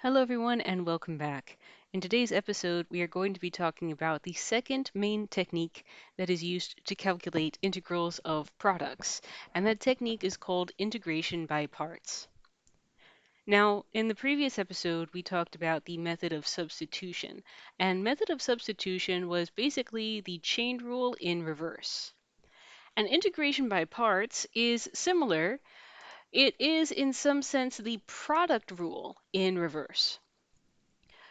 Hello, everyone, and welcome back. In today's episode, we are going to be talking about the second main technique that is used to calculate integrals of products, and that technique is called integration by parts. Now, in the previous episode, we talked about the method of substitution, and method of substitution was basically the chain rule in reverse. And integration by parts is similar. It is, in some sense, the product rule in reverse.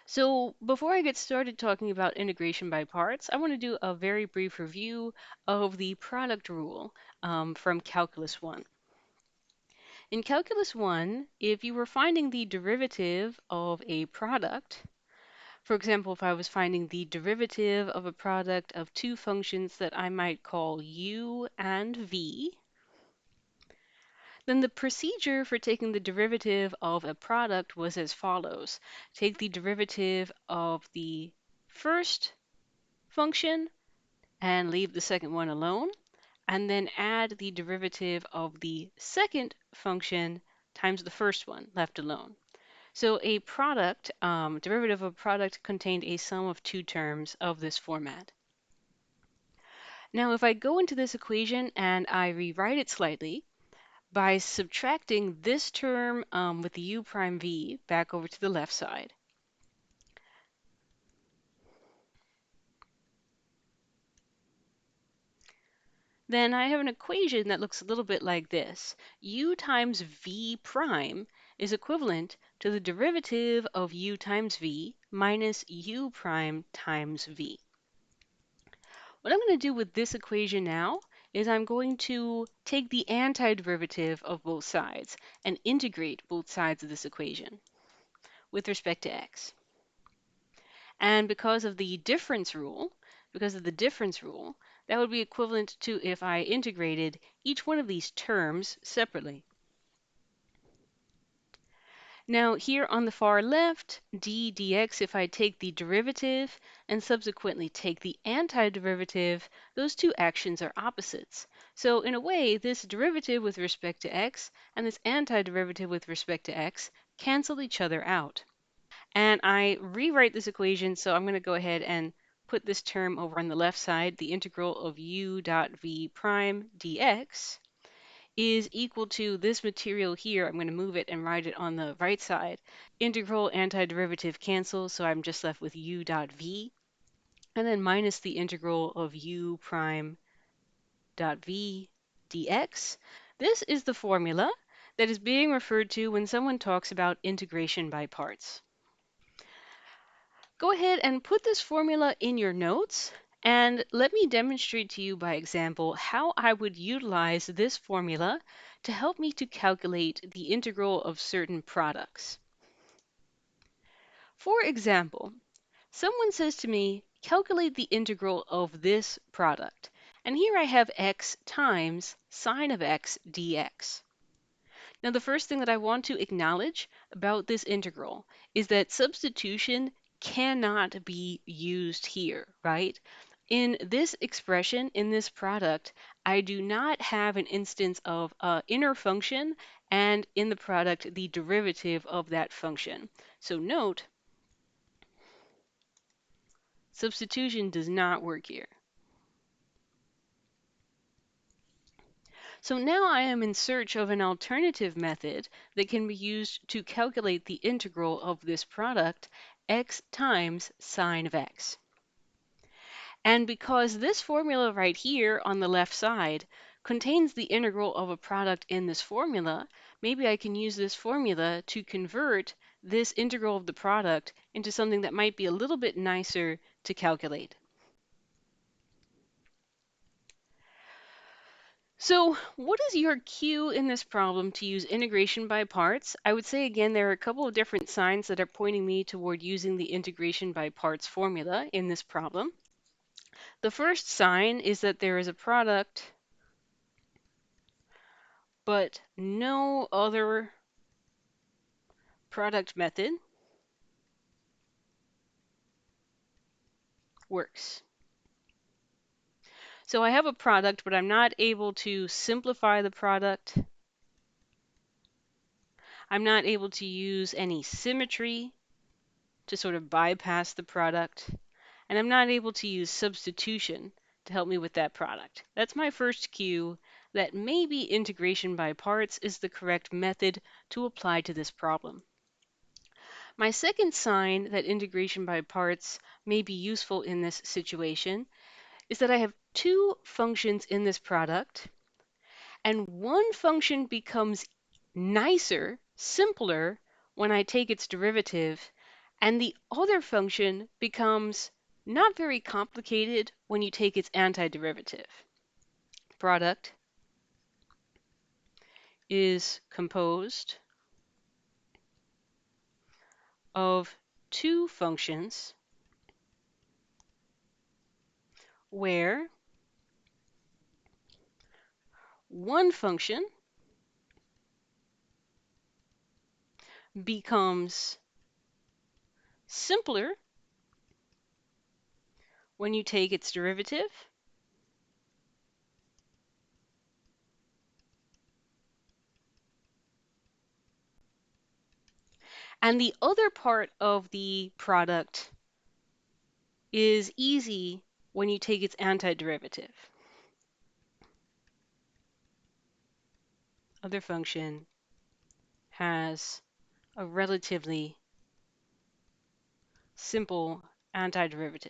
So before I get started talking about integration by parts, I want to do a very brief review of the product rule from Calculus 1. In Calculus 1, if you were finding the derivative of a product, for example, if I was finding the derivative of a product of two functions that I might call u and v, then the procedure for taking the derivative of a product was as follows. Take the derivative of the first function and leave the second one alone, and then add the derivative of the second function times the first one left alone. So a product, derivative of a product contained a sum of two terms of this format. Now, if I go into this equation and I rewrite it slightly, by subtracting this term with the u prime v back over to the left side, then I have an equation that looks a little bit like this. U times v prime is equivalent to the derivative of u times v minus u prime times v. What I'm going to do with this equation now is I'm going to take the antiderivative of both sides and integrate both sides of this equation with respect to x. And because of the difference rule, that would be equivalent to if I integrated each one of these terms separately. Now here on the far left, d dx, if I take the derivative and subsequently take the antiderivative, those two actions are opposites. So in a way, this derivative with respect to x and this antiderivative with respect to x cancel each other out. And I rewrite this equation, so I'm going to go ahead and put this term over on the left side. The integral of u dot v prime dx is equal to this material here. I'm going to move it and write it on the right side. Integral antiderivative cancels, so I'm just left with u dot v, and then minus the integral of u prime dot v dx. This is the formula that is being referred to when someone talks about integration by parts. Go ahead and put this formula in your notes, and let me demonstrate to you by example how I would utilize this formula to help me to calculate the integral of certain products. For example, someone says to me, calculate the integral of this product. And here I have x times sine of x dx. Now, the first thing that I want to acknowledge about this integral is that substitution cannot be used here, right? In this expression, in this product, I do not have an instance of an inner function and in the product, the derivative of that function. So note, substitution does not work here. So now I am in search of an alternative method that can be used to calculate the integral of this product, x times sine of x. And because this formula right here on the left side contains the integral of a product in this formula, maybe I can use this formula to convert this integral of the product into something that might be a little bit nicer to calculate. So what is your cue in this problem to use integration by parts? I would say again, there are a couple of different signs that are pointing me toward using the integration by parts formula in this problem. The first sign is that there is a product, but no other product method works. So I have a product, but I'm not able to simplify the product. I'm not able to use any symmetry to sort of bypass the product, and I'm not able to use substitution to help me with that product. That's my first cue that maybe integration by parts is the correct method to apply to this problem. My second sign that integration by parts may be useful in this situation is that I have two functions in this product, and one function becomes nicer, simpler when I take its derivative, and the other function becomes not very complicated when you take its antiderivative. Product is composed of two functions where one function becomes simpler when you take its derivative, and the other part of the product is easy when you take its antiderivative. Other function has a relatively simple antiderivative.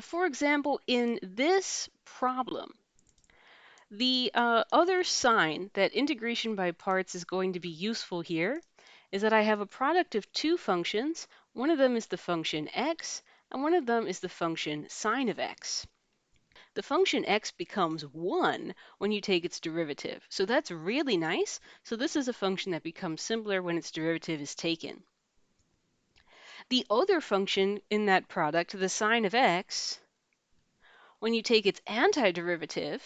For example, in this problem, the other sign that integration by parts is going to be useful here is that I have a product of two functions. One of them is the function x, and one of them is the function sine of x. The function x becomes 1 when you take its derivative. So that's really nice. So this is a function that becomes simpler when its derivative is taken. The other function in that product, the sine of x, when you take its antiderivative,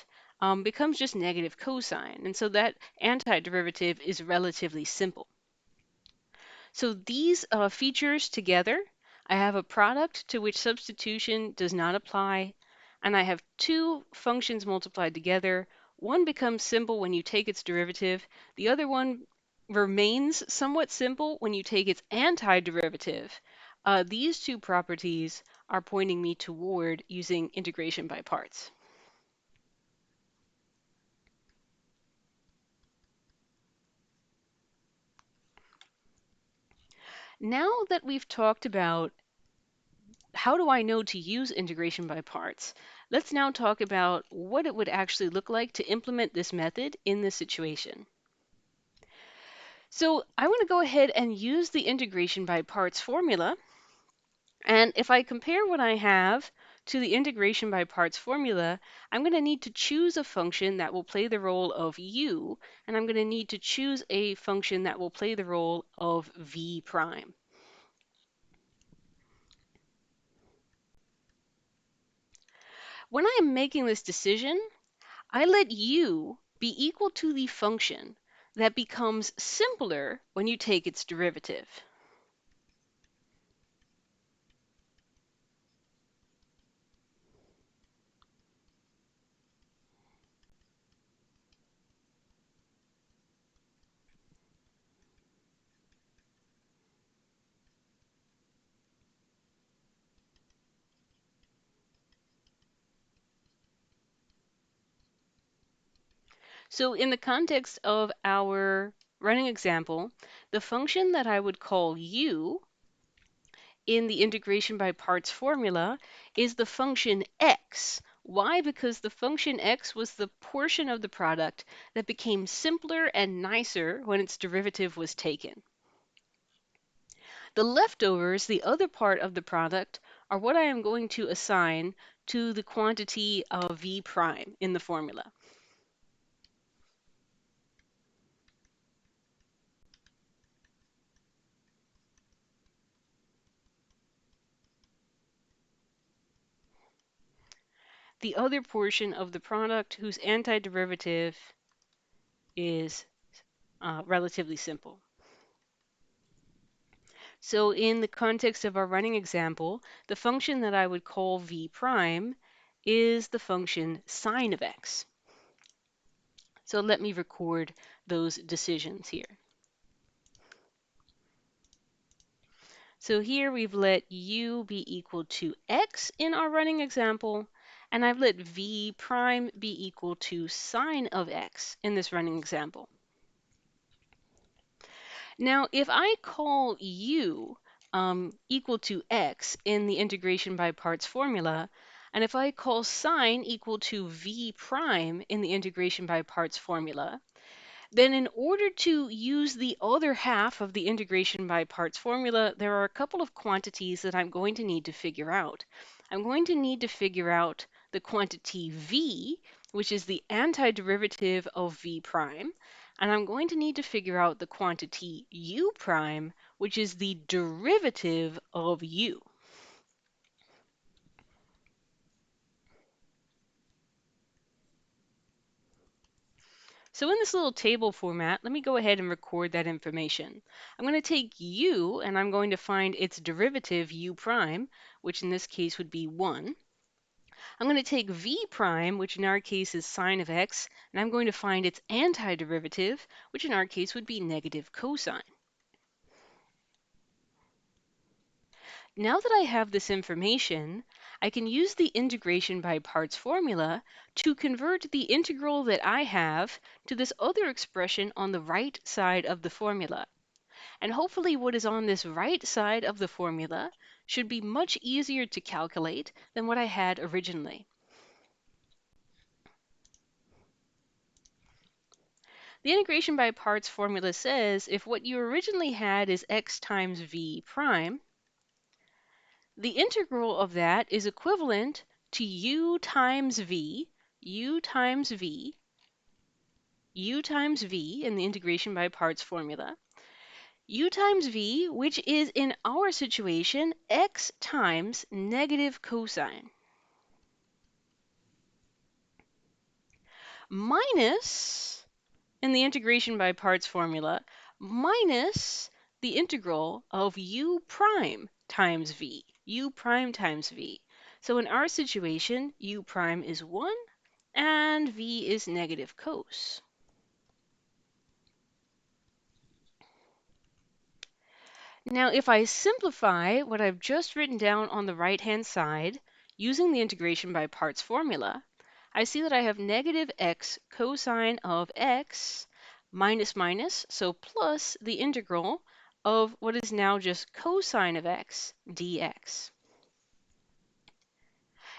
becomes just negative cosine. And so that antiderivative is relatively simple. So these features together, I have a product to which substitution does not apply, and I have two functions multiplied together. One becomes simple when you take its derivative. The other one remains somewhat simple when you take its antiderivative. These two properties are pointing me toward using integration by parts. Now that we've talked about how do I know to use integration by parts, let's now talk about what it would actually look like to implement this method in this situation. So I want to go ahead and use the integration by parts formula. And if I compare what I have to the integration by parts formula, I'm going to need to choose a function that will play the role of u, and I'm going to need to choose a function that will play the role of v prime. When I am making this decision, I let u be equal to the function that becomes simpler when you take its derivative. So in the context of our running example, the function that I would call u in the integration by parts formula is the function x. Why? Because the function x was the portion of the product that became simpler and nicer when its derivative was taken. The leftovers, the other part of the product, are what I am going to assign to the quantity of v prime in the formula. The other portion of the product whose antiderivative is relatively simple. So in the context of our running example, the function that I would call v prime is the function sine of x. So let me record those decisions here. So here we've let u be equal to x in our running example, and I've let v prime be equal to sine of x in this running example. Now, if I call u equal to x in the integration by parts formula, and if I call sine equal to v prime in the integration by parts formula, then in order to use the other half of the integration by parts formula, there are a couple of quantities that I'm going to need to figure out. I'm going to need to figure out the quantity v, which is the antiderivative of v prime, and I'm going to need to figure out the quantity u prime, which is the derivative of u. So in this little table format, let me go ahead and record that information. I'm going to take u and I'm going to find its derivative u prime, which in this case would be 1. I'm going to take v prime, which in our case is sine of x, and I'm going to find its antiderivative, which in our case would be negative cosine. Now that I have this information, I can use the integration by parts formula to convert the integral that I have to this other expression on the right side of the formula. And hopefully what is on this right side of the formula should be much easier to calculate than what I had originally. The integration by parts formula says if what you originally had is x times v prime, the integral of that is equivalent to u times v, u times v, u times v in the integration by parts formula, u times v, which is in our situation x times negative cosine, minus, in the integration by parts formula, minus the integral of u prime times v, u prime times v. So in our situation, u prime is 1 and v is negative cos. Now, if I simplify what I've just written down on the right-hand side using the integration by parts formula, I see that I have negative x cosine of x minus minus, so plus the integral of what is now just cosine of x dx.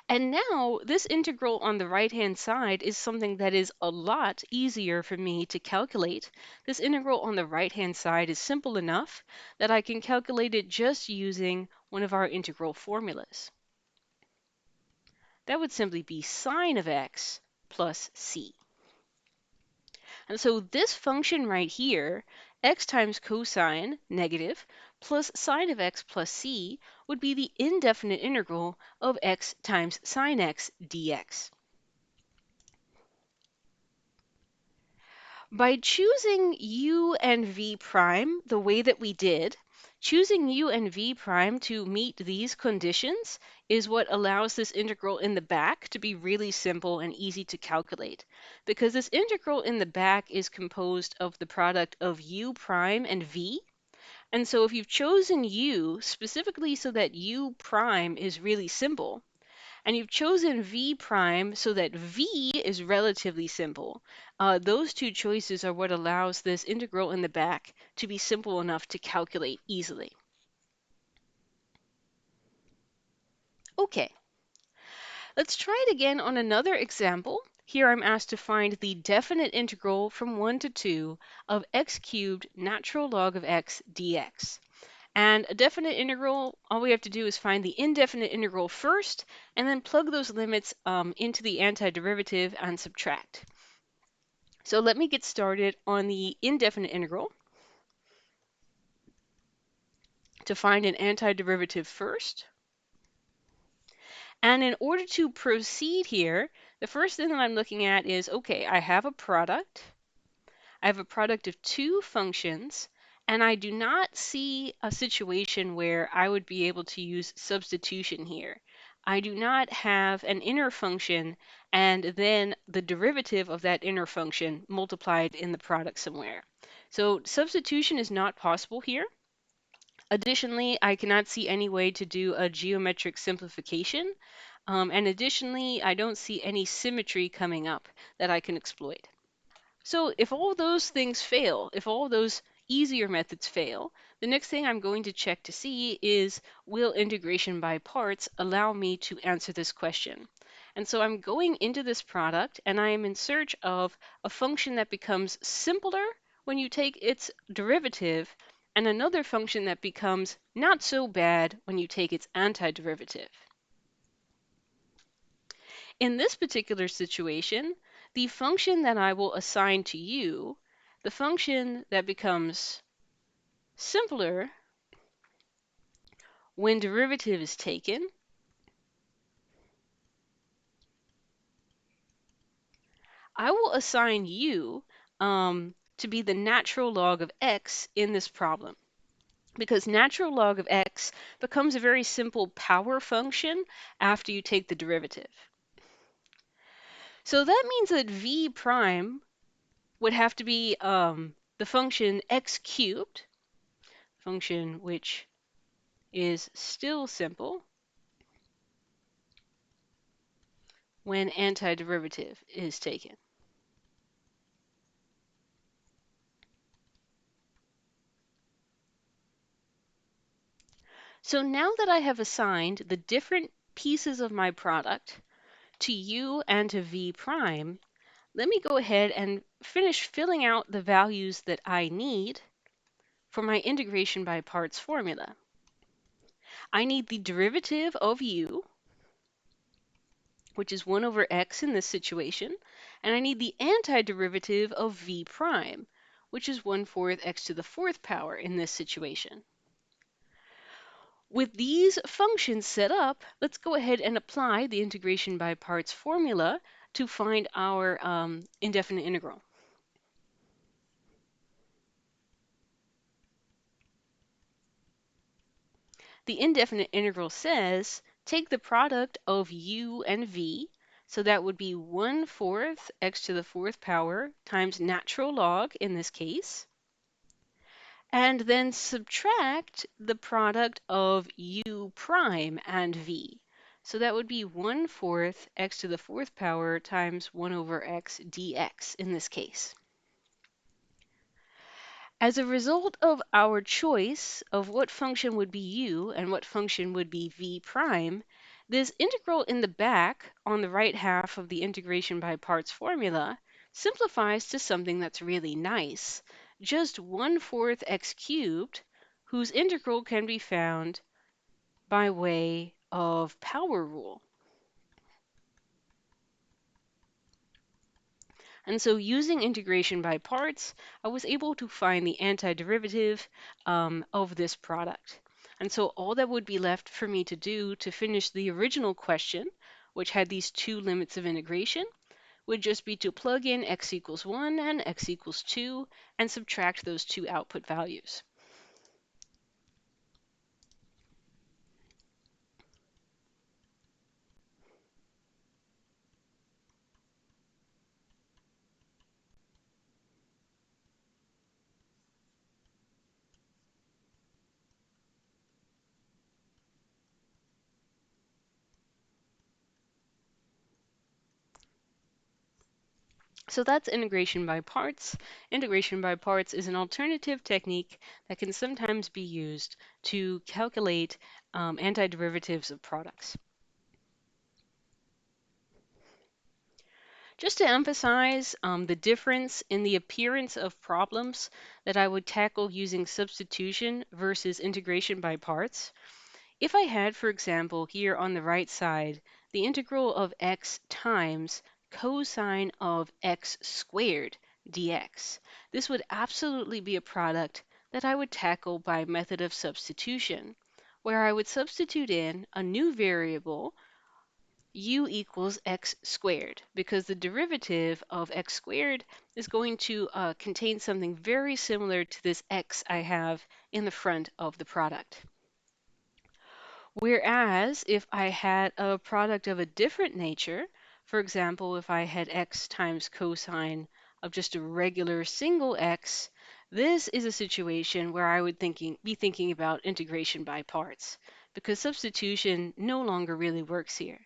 And now this integral on the right-hand side is something that is a lot easier for me to calculate. This integral on the right-hand side is simple enough that I can calculate it just using one of our integral formulas. That would simply be sine of x plus c. And so this function right here, x times cosine, negative, plus sine of x plus c, would be the indefinite integral of x times sine x dx. By choosing u and v prime the way that we did, choosing u and v prime to meet these conditions is what allows this integral in the back to be really simple and easy to calculate. Because this integral in the back is composed of the product of u prime and v. And so if you've chosen u specifically so that u prime is really simple, and you've chosen v prime so that v is relatively simple. Those two choices are what allows this integral in the back to be simple enough to calculate easily. Okay, let's try it again on another example. Here I'm asked to find the definite integral from 1 to 2 of x cubed natural log of x dx. And a definite integral, all we have to do is find the indefinite integral first, and then plug those limits into the antiderivative and subtract. So let me get started on the indefinite integral to find an antiderivative first. And in order to proceed here, the first thing that I'm looking at is, okay, I have a product. I have a product of two functions, and I do not see a situation where I would be able to use substitution here. I do not have an inner function and then the derivative of that inner function multiplied in the product somewhere. So substitution is not possible here. Additionally, I cannot see any way to do a geometric simplification. And additionally, I don't see any symmetry coming up that I can exploit. So if all those things fail, if all those easier methods fail, the next thing I'm going to check to see is, will integration by parts allow me to answer this question? And so I'm going into this product and I am in search of a function that becomes simpler when you take its derivative and another function that becomes not so bad when you take its antiderivative. In this particular situation, the function that I will assign to you, the function that becomes simpler when derivative is taken, I will assign you to be the natural log of x in this problem. Because natural log of x becomes a very simple power function after you take the derivative. So that means that v prime would have to be the function x cubed, function which is still simple when antiderivative is taken. So now that I have assigned the different pieces of my product to u and to v prime, let me go ahead and finish filling out the values that I need for my integration by parts formula. I need the derivative of u, which is 1 over x in this situation, and I need the antiderivative of v prime, which is 1/4 x to the 4th power in this situation. With these functions set up, let's go ahead and apply the integration by parts formula to find our indefinite integral. The indefinite integral says, take the product of u and v, so that would be 1/4 x to the 4th power times natural log in this case, and then subtract the product of u prime and v. So that would be 1/4 x to the 4th power times 1 over x dx in this case. As a result of our choice of what function would be u and what function would be v prime, this integral in the back on the right half of the integration by parts formula simplifies to something that's really nice. Just 1/4 x cubed, whose integral can be found by way of power rule. And so using integration by parts, I was able to find the antiderivative of this product. And so all that would be left for me to do to finish the original question, which had these two limits of integration, would just be to plug in x equals 1 and x equals 2 and subtract those two output values. So that's integration by parts. Integration by parts is an alternative technique that can sometimes be used to calculate antiderivatives of products. Just to emphasize the difference in the appearance of problems that I would tackle using substitution versus integration by parts, if I had, for example, here on the right side, the integral of x times cosine of x squared dx, this would absolutely be a product that I would tackle by method of substitution, where I would substitute in a new variable u equals x squared, because the derivative of x squared is going to contain something very similar to this x I have in the front of the product. Whereas if I had a product of a different nature, for example, if I had x times cosine of just a regular single x, this is a situation where I would be thinking about integration by parts, because substitution no longer really works here.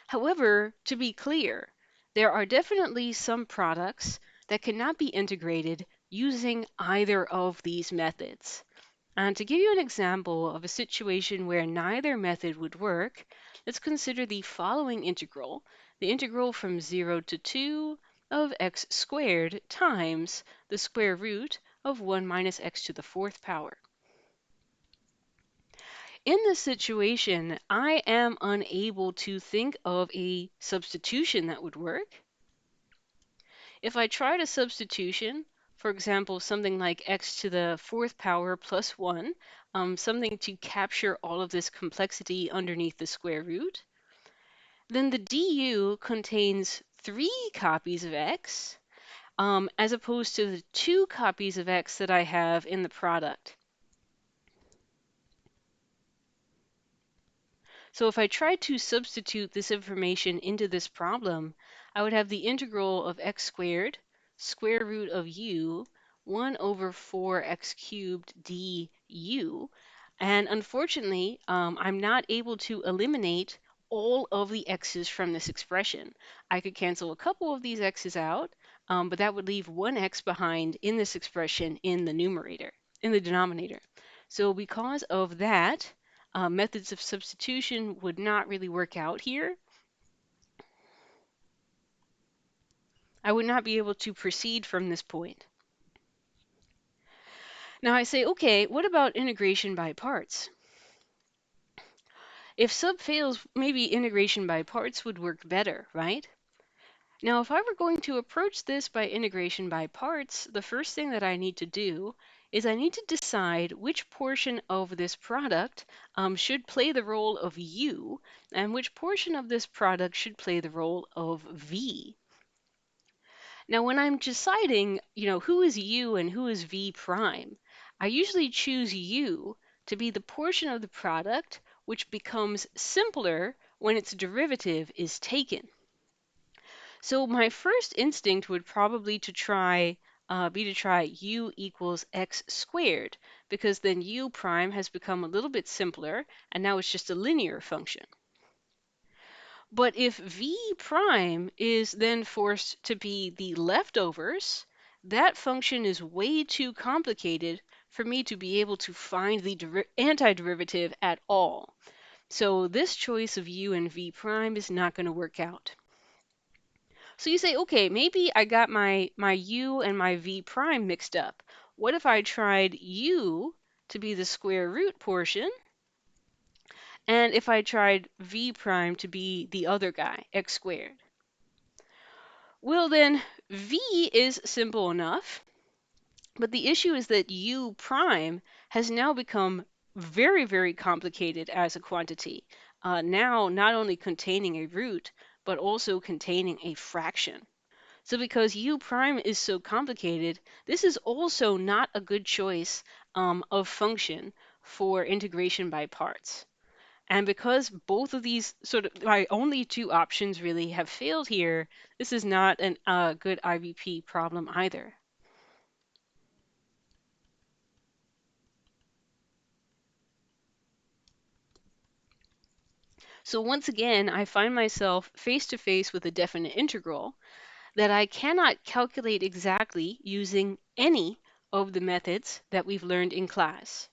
However, to be clear, there are definitely some products that cannot be integrated using either of these methods. And to give you an example of a situation where neither method would work, let's consider the following integral, the integral from 0 to 2 of x squared times the square root of 1 minus x to the fourth power. In this situation, I am unable to think of a substitution that would work. If I tried a substitution, for example, something like x to the fourth power plus 1, something to capture all of this complexity underneath the square root, then the du contains 3 copies of x, as opposed to the 2 copies of x that I have in the product. So if I tried to substitute this information into this problem, I would have the integral of x squared, square root of u, 1 over 4x cubed du. And unfortunately, I'm not able to eliminate all of the x's from this expression. I could cancel a couple of these x's out, but that would leave 1x behind in this expression in the denominator. So because of that, methods of substitution would not really work out here. I would not be able to proceed from this point. Now I say, okay, what about integration by parts? If sub fails, maybe integration by parts would work better, right? Now, if I were going to approach this by integration by parts, the first thing that I need to do is I need to decide which portion of this product should play the role of u, and which portion of this product should play the role of v. Now, when I'm deciding, who is u and who is v prime, I usually choose u to be the portion of the product which becomes simpler when its derivative is taken. So my first instinct would probably be to try u equals x squared, because then u prime has become a little bit simpler, and now it's just a linear function. But if v prime is then forced to be the leftovers, that function is way too complicated for me to be able to find the antiderivative at all. So this choice of u and v prime is not going to work out. So you say, okay, maybe I got my u and my v prime mixed up. What if I tried u to be the square root portion, and if I tried v prime to be the other guy, x squared? Well, then v is simple enough, but the issue is that u prime has now become very, very complicated as a quantity. Now not only containing a root, but also containing a fraction. So because u prime is so complicated, this is also not a good choice of function for integration by parts. And because both of these my only 2 options really have failed here, this is not a good IVP problem either. So once again, I find myself face to face with a definite integral that I cannot calculate exactly using any of the methods that we've learned in class.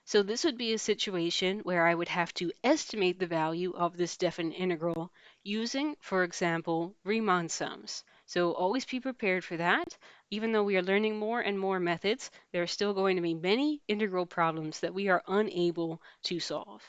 So this would be a situation where I would have to estimate the value of this definite integral using, for example, Riemann sums. So always be prepared for that. Even though we are learning more and more methods, there are still going to be many integral problems that we are unable to solve.